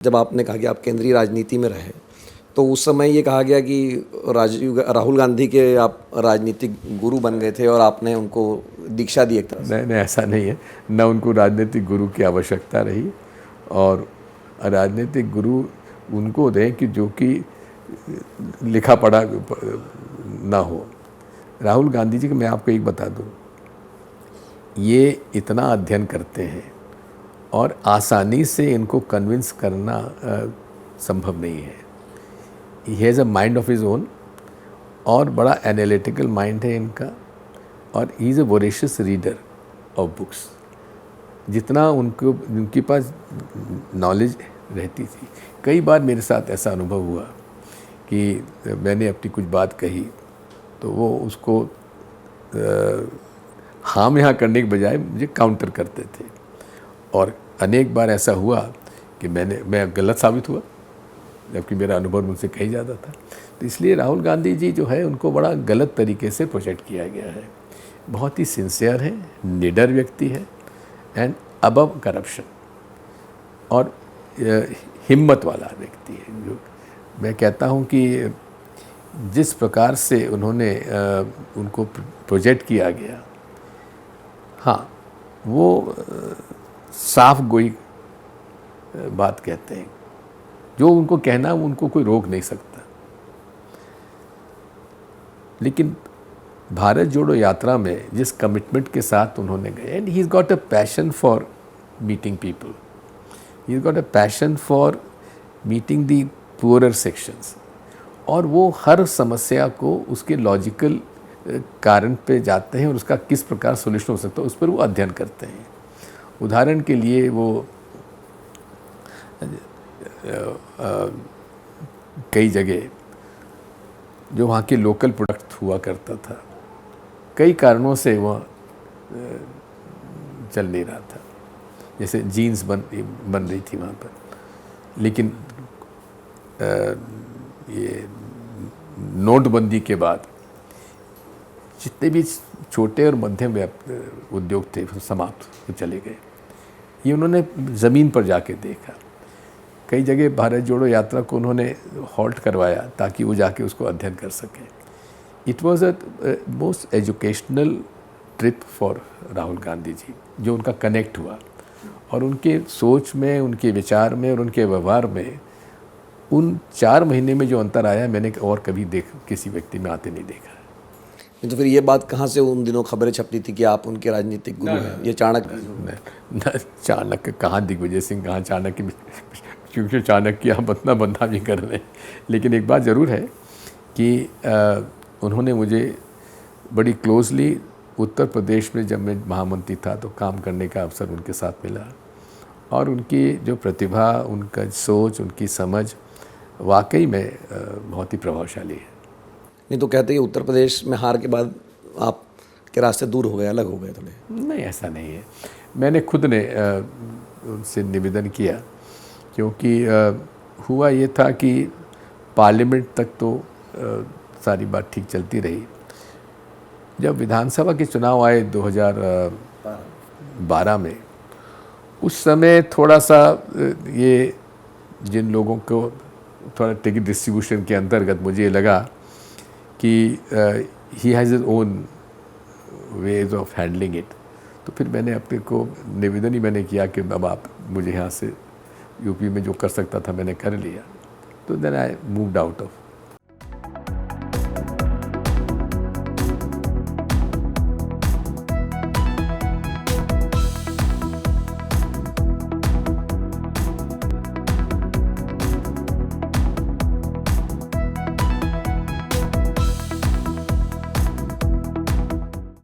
जब आपने कहा कि आप केंद्रीय राजनीति में रहे, तो उस समय ये कहा गया कि राहुल गांधी के आप राजनीतिक गुरु बन गए थे और आपने उनको दीक्षा दी एक तरह से। नहीं नहीं, ऐसा नहीं है। न उनको राजनीतिक गुरु की आवश्यकता रही, और राजनीतिक गुरु उनको दें कि जो कि लिखा पढ़ा ना हो। राहुल गांधी जी को मैं आपको एक बता दूं, ये इतना अध्ययन करते हैं और आसानी से इनको कन्विंस करना संभव नहीं है। He has a mind of his own, और बड़ा एनालिटिकल माइंड है इनका, और he is a voracious reader of books. जितना उनके पास नॉलेज रहती थी, कई बार मेरे साथ ऐसा अनुभव हुआ कि मैंने अपनी कुछ बात कही तो वो उसको हाँ में हाँ करने के बजाय मुझे काउंटर करते थे, और अनेक बार ऐसा हुआ कि मैं गलत साबित हुआ, जबकि मेरा अनुभव उनसे कहीं ज़्यादा था। तो इसलिए राहुल गांधी जी जो है उनको बड़ा गलत तरीके से प्रोजेक्ट किया गया है। बहुत ही सिंसियर है, निडर व्यक्ति है, एंड अबव करप्शन, और हिम्मत वाला व्यक्ति है। जो मैं कहता हूँ कि जिस प्रकार से उन्होंने उनको प्रोजेक्ट किया गया, हाँ, वो साफ गोई बात कहते हैं। जो उनको कहना उनको कोई रोक नहीं सकता। लेकिन भारत जोड़ो यात्रा में जिस कमिटमेंट के साथ उन्होंने गए, and he is got a passion for meeting people, he is got a passion for meeting the poorer sections, और वो हर समस्या को उसके लॉजिकल कारण पे जाते हैं और उसका किस प्रकार सोल्यूशन हो सकता है उस पर वो अध्ययन करते हैं। उदाहरण के लिए वो कई जगह जो वहाँ के लोकल प्रोडक्ट हुआ करता था, कई कारणों से वह चल नहीं रहा था। जैसे जीन्स बन रही थी वहाँ पर, लेकिन ये नोटबंदी के बाद जितने भी छोटे और मध्यम उद्योग थे वो समाप्त हो चले गए। ये उन्होंने ज़मीन पर जाके देखा। कई जगह भारत जोड़ो यात्रा को उन्होंने हॉल्ट करवाया ताकि वो जाके उसको अध्ययन कर सकें। It was a most educational trip for Rahul Gandhi ji, जो उनका कनेक्ट हुआ, और उनके सोच में, उनके विचार में और उनके व्यवहार में उन 4 महीने में जो अंतर आया, मैंने और कभी किसी व्यक्ति में आते नहीं देखा। तो फिर ये बात कहाँ से उन दिनों खबरें छपती थी कि आप उनके राजनीतिक गुरु हैं? ये चाणक्य चाणक्य कहाँ, दिग्विजय सिंह कहाँ चाणक्य, क्योंकि चाणक्य आप बदना बदना भी कर रहे हैं। लेकिन एक बात ज़रूर है कि उन्होंने मुझे बड़ी क्लोजली उत्तर प्रदेश में, जब मैं महामंत्री था, तो काम करने का अवसर उनके साथ मिला, और उनकी जो प्रतिभा, उनका सोच, उनकी समझ वाकई में बहुत ही प्रभावशाली है। नहीं तो कहते हैं उत्तर प्रदेश में हार के बाद आप के रास्ते दूर हो गए, अलग हो गए थोड़े। नहीं, ऐसा नहीं है। मैंने खुद ने उनसे निवेदन किया, क्योंकि हुआ ये था कि पार्लियामेंट तक तो सारी बात ठीक चलती रही। जब विधानसभा के चुनाव आए 2012 में, उस समय थोड़ा सा ये जिन लोगों को थोड़ा टिकट डिस्ट्रीब्यूशन के अंतर्गत मुझे लगा कि he has his own ways of handling it, तो फिर मैंने अपने को निवेदन ही मैंने किया कि अब आप मुझे यहाँ से यूपी में जो कर सकता था मैंने कर लिया। तो then I moved out of